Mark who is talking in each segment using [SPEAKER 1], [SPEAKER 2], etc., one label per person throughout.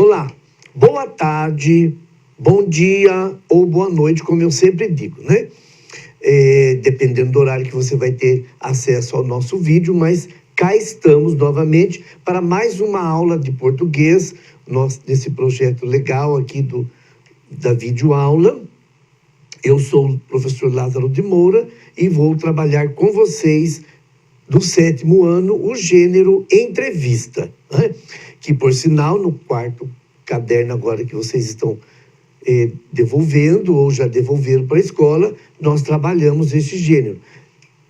[SPEAKER 1] Olá, boa tarde, bom dia ou boa noite, como eu sempre digo, né? Dependendo do horário que você vai ter acesso ao nosso vídeo, mas cá estamos novamente para mais uma aula de português, nesse projeto legal aqui da videoaula. Eu sou o professor Lázaro de Moura e vou trabalhar com vocês do 7º ano o gênero entrevista, né? Que, por sinal, no quarto caderno agora que vocês estão devolvendo ou já devolveram para a escola, nós trabalhamos esse gênero.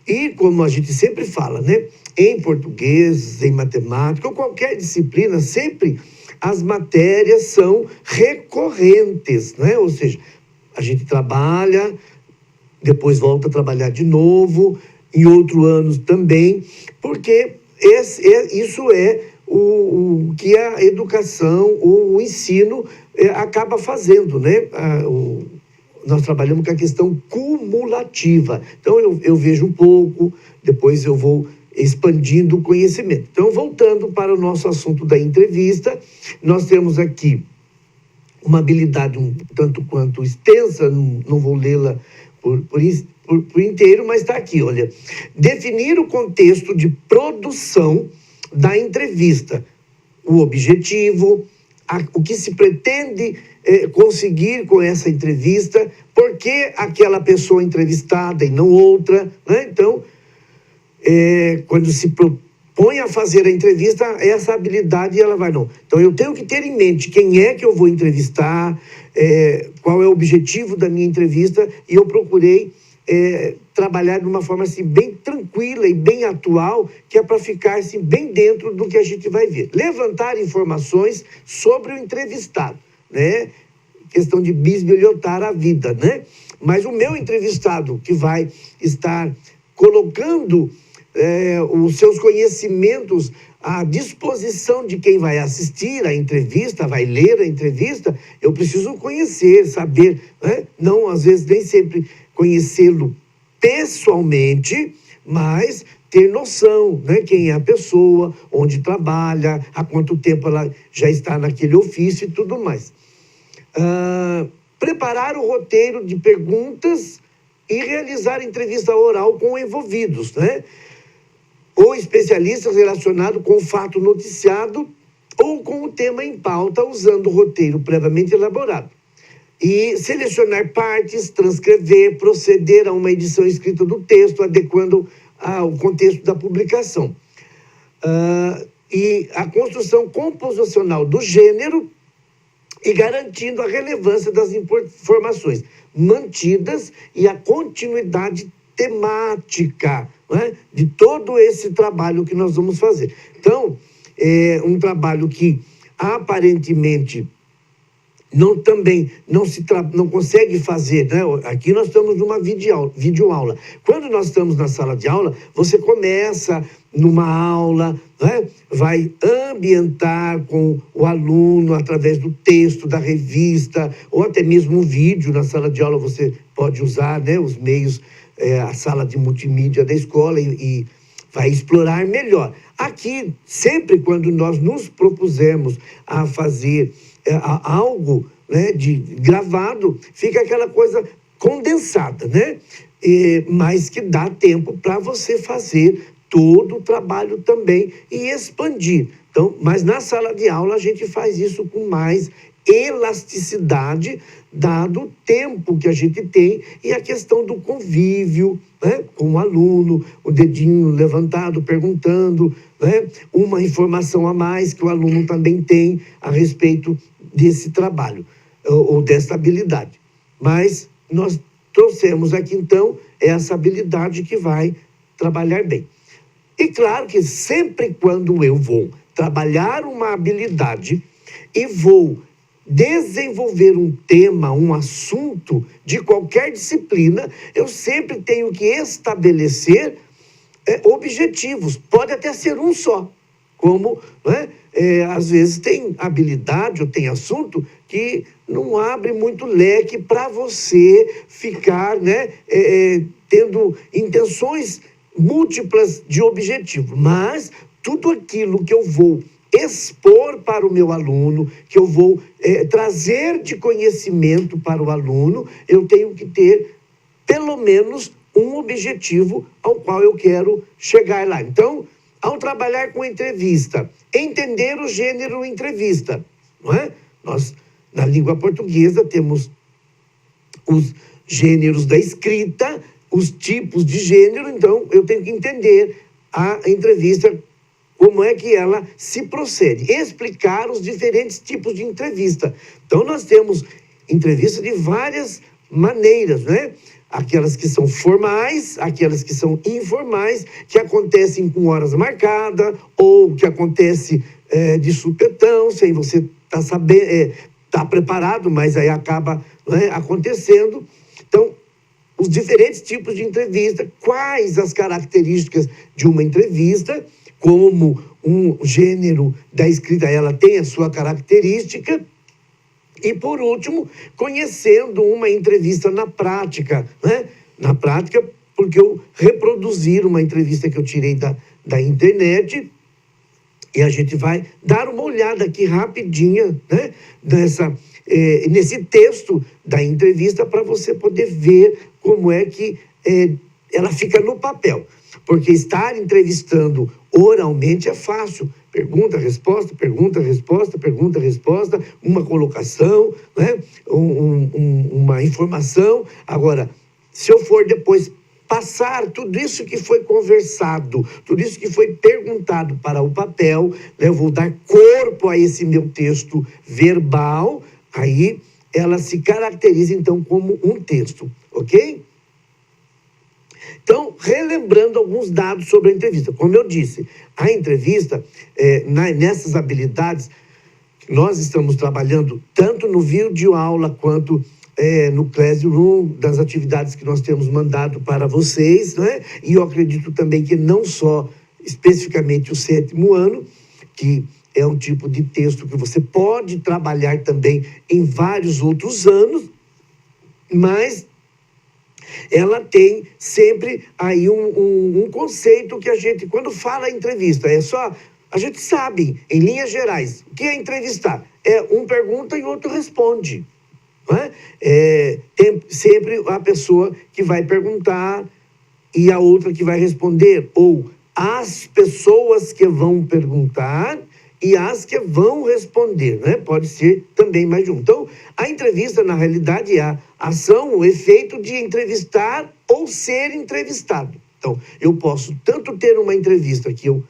[SPEAKER 1] E como a gente sempre fala, né? Em português, em matemática ou qualquer disciplina, sempre as matérias são recorrentes, né? Ou seja, a gente trabalha, depois volta a trabalhar de novo, em outros anos também, porque isso é o que a educação, o ensino acaba fazendo, né? Nós trabalhamos com a questão cumulativa. Então, eu vejo um pouco, depois eu vou expandindo o conhecimento. Então, voltando para o nosso assunto da entrevista, nós temos aqui uma habilidade um tanto quanto extensa, não vou lê-la por inteiro, mas está aqui, olha. Definir o contexto de produção da entrevista, o objetivo, o que se pretende conseguir com essa entrevista, por que aquela pessoa entrevistada e não outra, né? Então, quando se propõe a fazer a entrevista, essa habilidade ela vai, não. Então, eu tenho que ter em mente quem é que eu vou entrevistar, qual é o objetivo da minha entrevista, e eu procurei trabalhar de uma forma assim, bem tranquila e bem atual, que é para ficar assim, bem dentro do que a gente vai ver. Levantar informações sobre o entrevistado, né? Questão de bisbilhotar a vida, né? Mas o meu entrevistado, que vai estar colocando os seus conhecimentos à disposição de quem vai assistir a entrevista, vai ler a entrevista, eu preciso conhecer, saber, né? Não, às vezes, nem sempre conhecê-lo pessoalmente, mas ter noção, né? Quem é a pessoa, onde trabalha, há quanto tempo ela já está naquele ofício e tudo mais. Preparar o roteiro de perguntas e realizar entrevista oral com envolvidos, né? Ou especialistas relacionados com o fato noticiado ou com o tema em pauta, usando o roteiro previamente elaborado. E selecionar partes, transcrever, proceder a uma edição escrita do texto, adequando ao contexto da publicação. E a construção composicional do gênero e garantindo a relevância das informações mantidas e a continuidade temática, né, de todo esse trabalho que nós vamos fazer. Então, é um trabalho que aparentemente também não consegue fazer, né? Aqui nós estamos numa videoaula. Quando nós estamos na sala de aula, você começa numa aula, né? Vai ambientar com o aluno através do texto, da revista, ou até mesmo um vídeo. Na sala de aula você pode usar, né, os meios, a sala de multimídia da escola e vai explorar melhor. Aqui, sempre quando nós nos propusemos a fazer algo, né, de gravado, fica aquela coisa condensada, né? Mas que dá tempo para você fazer todo o trabalho também e expandir. Então, mas na sala de aula a gente faz isso com mais elasticidade, dado o tempo que a gente tem e a questão do convívio, né, com o aluno, o dedinho levantado, perguntando, né, uma informação a mais que o aluno também tem a respeito desse trabalho, ou dessa habilidade. Mas nós trouxemos aqui, então, essa habilidade que vai trabalhar bem. E claro que sempre quando eu vou trabalhar uma habilidade e vou desenvolver um tema, um assunto de qualquer disciplina, eu sempre tenho que estabelecer objetivos. Pode até ser um só, como, né, às vezes tem habilidade ou tem assunto que não abre muito leque para você ficar, né, tendo intenções múltiplas de objetivo. Mas tudo aquilo que eu vou expor para o meu aluno, que eu vou trazer de conhecimento para o aluno, eu tenho que ter pelo menos um objetivo ao qual eu quero chegar lá. Então, ao trabalhar com entrevista, entender o gênero entrevista, não é? Nós, na língua portuguesa, temos os gêneros da escrita, os tipos de gênero, então eu tenho que entender a entrevista, como é que ela se procede, explicar os diferentes tipos de entrevista. Então nós temos entrevista de várias maneiras, né? Aquelas que são formais, aquelas que são informais, que acontecem com horas marcadas, ou que acontece de supetão, sem você estar sabendo, tá preparado, mas aí acaba, né, acontecendo. Então, os diferentes tipos de entrevista, quais as características de uma entrevista, como um gênero da escrita, ela tem a sua característica. E, por último, conhecendo uma entrevista na prática, né? Na prática, porque eu reproduzir uma entrevista que eu tirei da internet, e a gente vai dar uma olhada aqui rapidinha, né? Nesse texto da entrevista, para você poder ver como é que ela fica no papel. Porque estar entrevistando oralmente é fácil. Pergunta, resposta, pergunta, resposta, pergunta, resposta, uma colocação, né? Uma informação. Agora, se eu for depois passar tudo isso que foi conversado, tudo isso que foi perguntado para o papel, né? Eu vou dar corpo a esse meu texto verbal, aí ela se caracteriza, então, como um texto, ok? Então, relembrando alguns dados sobre a entrevista. Como eu disse, a entrevista, nessas habilidades, nós estamos trabalhando tanto no videoaula quanto no Classroom, das atividades que nós temos mandado para vocês, né? E eu acredito também que não só especificamente o 7º ano, que é um tipo de texto que você pode trabalhar também em vários outros anos, mas ela tem sempre aí um conceito que a gente, quando fala em entrevista, a gente sabe, em linhas gerais, o que é entrevistar? Um pergunta e o outro responde. Não é? Tem sempre a pessoa que vai perguntar e a outra que vai responder, ou as pessoas que vão perguntar e as que vão responder, né? Pode ser também mais de um. Então, a entrevista, na realidade, é a ação, o efeito de entrevistar ou ser entrevistado. Então, eu posso tanto ter uma entrevista que eu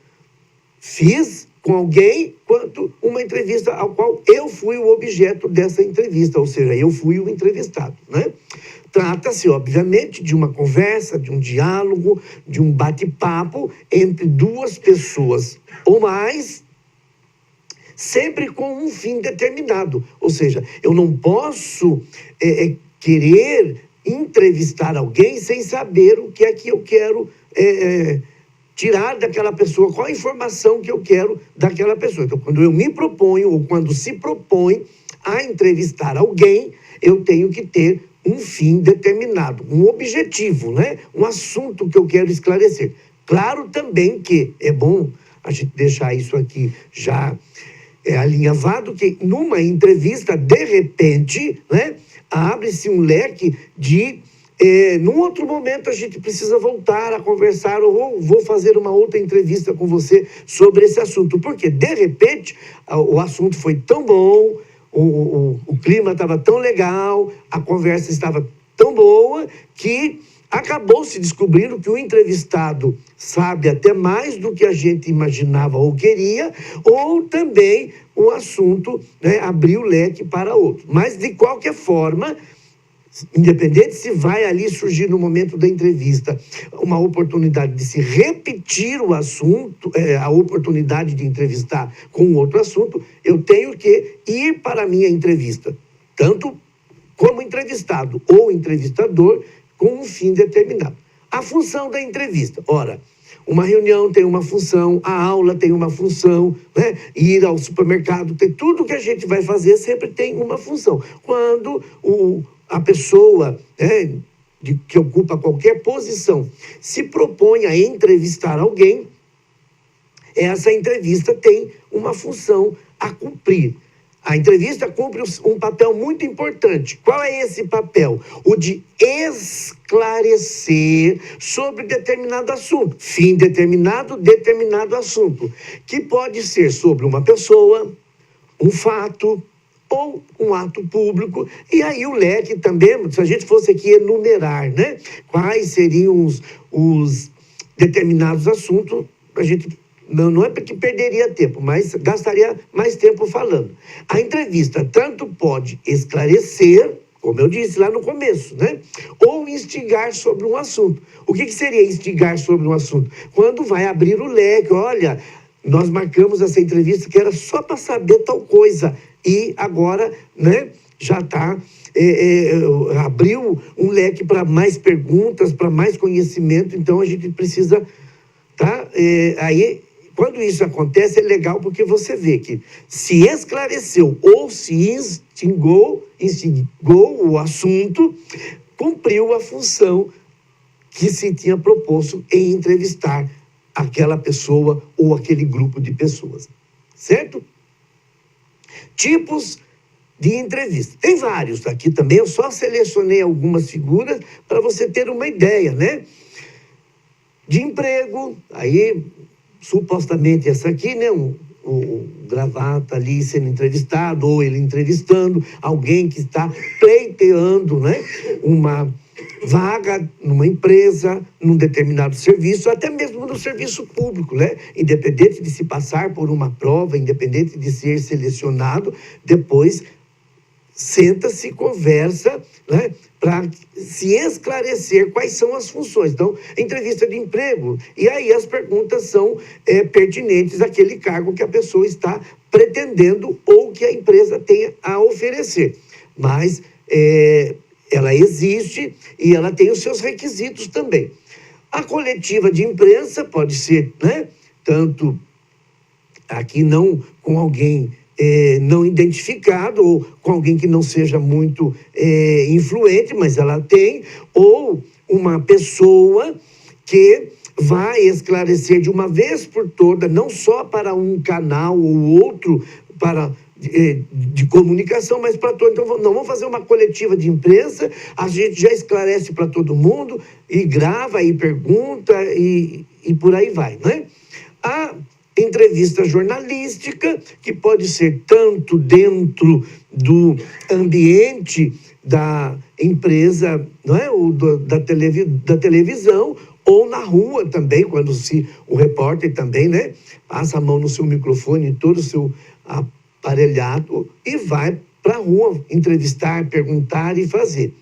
[SPEAKER 1] fiz com alguém, quanto uma entrevista ao qual eu fui o objeto dessa entrevista, ou seja, eu fui o entrevistado, né? Trata-se, obviamente, de uma conversa, de um diálogo, de um bate-papo entre duas pessoas ou mais, sempre com um fim determinado. Ou seja, eu não posso querer entrevistar alguém sem saber o que é que eu quero tirar daquela pessoa, qual a informação que eu quero daquela pessoa. Então, quando eu me proponho, ou quando se propõe a entrevistar alguém, eu tenho que ter um fim determinado, um objetivo, né? Um assunto que eu quero esclarecer. Claro também que é bom a gente deixar isso aqui já alinhavado, que numa entrevista, de repente, né, abre-se um leque de... num outro momento a gente precisa voltar a conversar, ou vou fazer uma outra entrevista com você sobre esse assunto. Porque, de repente, o assunto foi tão bom, o clima estava tão legal, a conversa estava tão boa, que acabou se descobrindo que o entrevistado sabe até mais do que a gente imaginava ou queria, ou também o assunto, né, abriu o leque para outro. Mas, de qualquer forma, independente se vai ali surgir no momento da entrevista uma oportunidade de se repetir o assunto, a oportunidade de entrevistar com outro assunto, eu tenho que ir para a minha entrevista, tanto como entrevistado ou entrevistador, com um fim determinado. A função da entrevista, ora, uma reunião tem uma função, a aula tem uma função, né? Ir ao supermercado, tem tudo que a gente vai fazer sempre tem uma função. Quando a pessoa, né, que ocupa qualquer posição se propõe a entrevistar alguém, essa entrevista tem uma função a cumprir. A entrevista cumpre um papel muito importante. Qual é esse papel? O de esclarecer sobre determinado assunto. Fim determinado assunto. Que pode ser sobre uma pessoa, um fato ou um ato público. E aí o leque também, se a gente fosse aqui enumerar, né? Quais seriam os determinados assuntos, a gente... Não é porque perderia tempo, mas gastaria mais tempo falando. A entrevista tanto pode esclarecer, como eu disse lá no começo, né? Ou instigar sobre um assunto. O que seria instigar sobre um assunto? Quando vai abrir o leque, olha, nós marcamos essa entrevista que era só para saber tal coisa. E agora, né, já está... abriu um leque para mais perguntas, para mais conhecimento, então a gente precisa... Aí... Quando isso acontece, é legal porque você vê que se esclareceu ou se instigou o assunto, cumpriu a função que se tinha proposto em entrevistar aquela pessoa ou aquele grupo de pessoas. Certo? Tipos de entrevista. Tem vários aqui também, eu só selecionei algumas figuras para você ter uma ideia, né? De emprego, aí... supostamente essa aqui, né, o gravata ali sendo entrevistado, ou ele entrevistando alguém que está pleiteando, né, uma vaga numa empresa, num determinado serviço, até mesmo no serviço público, né, independente de se passar por uma prova, independente de ser selecionado, depois senta-se, conversa, né, para se esclarecer quais são as funções. Então, entrevista de emprego. E aí as perguntas são pertinentes àquele cargo que a pessoa está pretendendo ou que a empresa tenha a oferecer. Mas ela existe e ela tem os seus requisitos também. A coletiva de imprensa pode ser, né, tanto aqui não com alguém... não identificado, ou com alguém que não seja muito influente, mas ela tem, ou uma pessoa que vai esclarecer de uma vez por toda, não só para um canal ou outro de comunicação, mas para todo. Então, não vamos fazer uma coletiva de imprensa, a gente já esclarece para todo mundo, e grava, e pergunta, e por aí vai, né? A entrevista jornalística, que pode ser tanto dentro do ambiente da empresa, não é? Ou da televisão, ou na rua também, quando o repórter também, né, passa a mão no seu microfone, todo o seu aparelhado, e vai para a rua entrevistar, perguntar e fazer.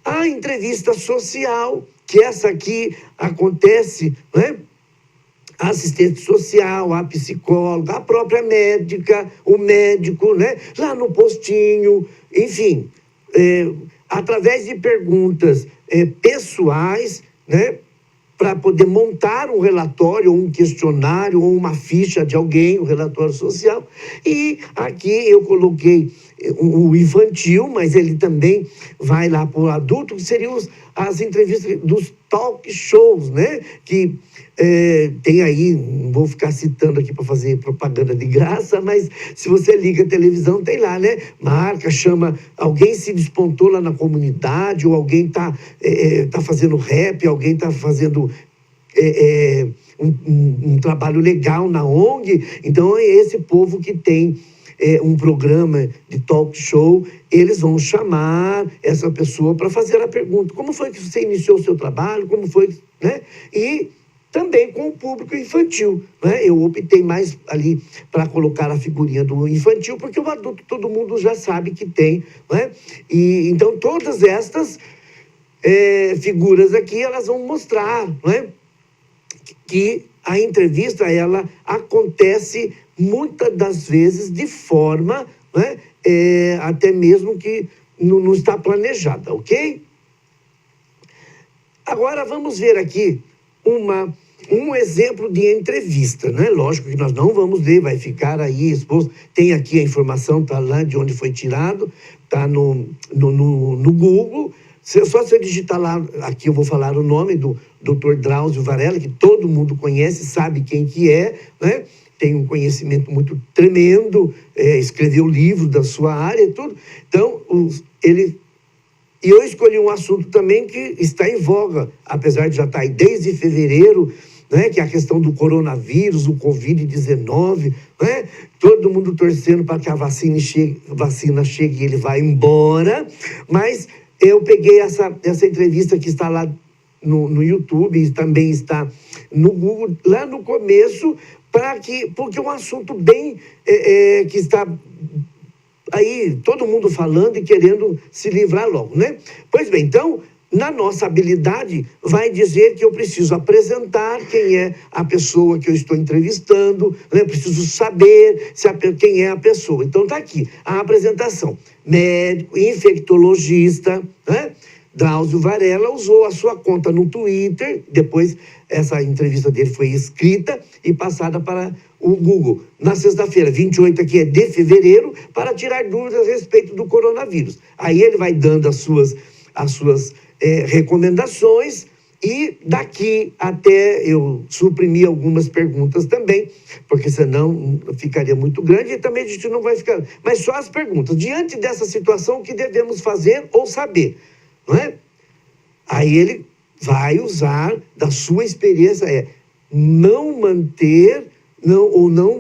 [SPEAKER 1] A entrevista social, que essa aqui acontece, né? A assistente social, a psicóloga, a própria médica, o médico, né? Lá no postinho, enfim, através de perguntas pessoais, né? Para poder montar um relatório, ou um questionário, ou uma ficha de alguém, um relatório social. E aqui eu coloquei o infantil, mas ele também vai lá para o adulto, que seriam as entrevistas dos talk shows, né? Que tem aí, não vou ficar citando aqui para fazer propaganda de graça, mas se você liga a televisão, tem lá, né? Marca, chama, alguém se despontou lá na comunidade, ou alguém tá fazendo rap, alguém tá fazendo um trabalho legal na ONG. Então é esse povo que tem um programa de talk show, eles vão chamar essa pessoa para fazer a pergunta: como foi que você iniciou o seu trabalho, como foi, né? E também com o público infantil, né? Eu optei mais ali para colocar a figurinha do infantil, porque o adulto todo mundo já sabe que tem, né? E então todas estas figuras aqui, elas vão mostrar, né, que a entrevista, ela acontece muitas das vezes de forma, né, até mesmo que não está planejada, ok? Agora vamos ver aqui um exemplo de entrevista, né? Lógico que nós não vamos ler, vai ficar aí exposto. Tem aqui a informação, está lá de onde foi tirado, está no Google, Só se eu digitar lá, aqui eu vou falar o nome do Dr. Drauzio Varella, que todo mundo conhece, sabe quem que é, né? Tem um conhecimento muito tremendo, escreveu livros da sua área e tudo. Então, e eu escolhi um assunto também que está em voga, apesar de já estar aí desde fevereiro, né, que é a questão do coronavírus, o Covid-19, né? Todo mundo torcendo para que a vacina chegue e ele vá embora. Mas eu peguei essa entrevista que está lá no YouTube, e também está no Google, lá no começo, porque é um assunto bem que está aí todo mundo falando e querendo se livrar logo, né? Pois bem, então, na nossa habilidade, vai dizer que eu preciso apresentar quem é a pessoa que eu estou entrevistando, né? Preciso saber quem é a pessoa. Então, está aqui a apresentação. Médico, infectologista, né? Drauzio Varella usou a sua conta no Twitter, depois essa entrevista dele foi escrita e passada para o Google. Na sexta-feira, 28 aqui é de fevereiro, para tirar dúvidas a respeito do coronavírus. Aí ele vai dando as suas recomendações e daqui até eu suprimir algumas perguntas também, porque senão ficaria muito grande e também a gente não vai ficar... Mas só as perguntas. Diante dessa situação, o que devemos fazer ou saber? Não é? Aí ele vai usar da sua experiência, não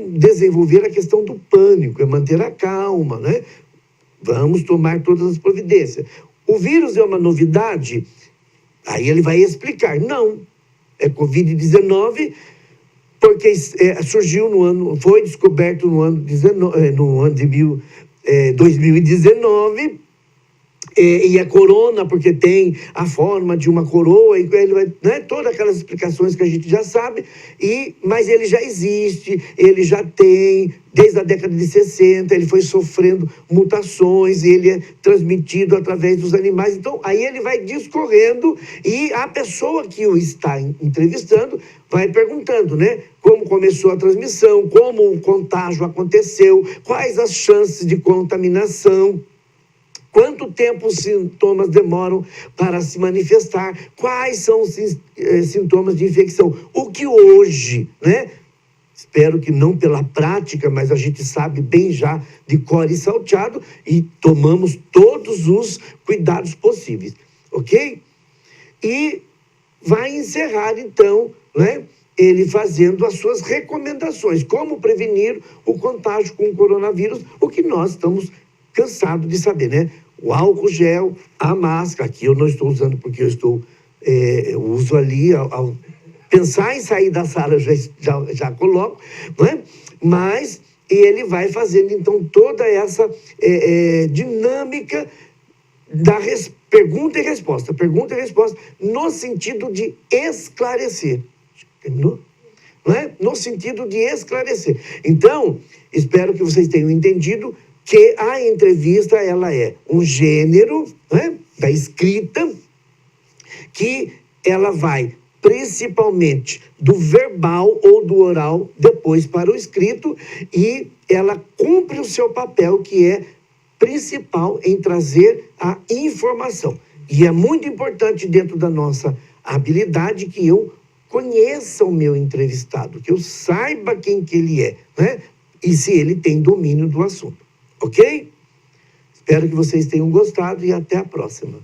[SPEAKER 1] desenvolver a questão do pânico, é manter a calma, né? Vamos tomar todas as providências. O vírus é uma novidade? Aí ele vai explicar, não, é Covid-19, porque foi descoberto no ano de 2019, e a corona, porque tem a forma de uma coroa, e ele vai, né, todas aquelas explicações que a gente já sabe, mas ele já existe, ele já tem, desde a década de 60, ele foi sofrendo mutações, ele é transmitido através dos animais. Então, aí ele vai discorrendo, e a pessoa que o está entrevistando vai perguntando, né, como começou a transmissão, como o contágio aconteceu, quais as chances de contaminação, quanto tempo os sintomas demoram para se manifestar, quais são os sintomas de infecção. O que hoje, né? Espero que não pela prática, mas a gente sabe bem já de cor e salteado e tomamos todos os cuidados possíveis, ok? E vai encerrar, então, né? Ele fazendo as suas recomendações, como prevenir o contágio com o coronavírus, o que nós estamos cansados de saber, né? O álcool gel, a máscara, aqui eu não estou usando porque eu uso ali, ao pensar em sair da sala já coloco, não é? Mas ele vai fazendo então toda essa dinâmica da pergunta e resposta, no sentido de esclarecer, entendeu? Não é? No sentido de esclarecer. Então, espero que vocês tenham entendido que a entrevista, ela é um gênero, né, da escrita, que ela vai principalmente do verbal ou do oral, depois para o escrito, e ela cumpre o seu papel, que é principal em trazer a informação. E é muito importante dentro da nossa habilidade que eu conheça o meu entrevistado, que eu saiba quem que ele é, né? E se ele tem domínio do assunto. Ok? Espero que vocês tenham gostado e até a próxima.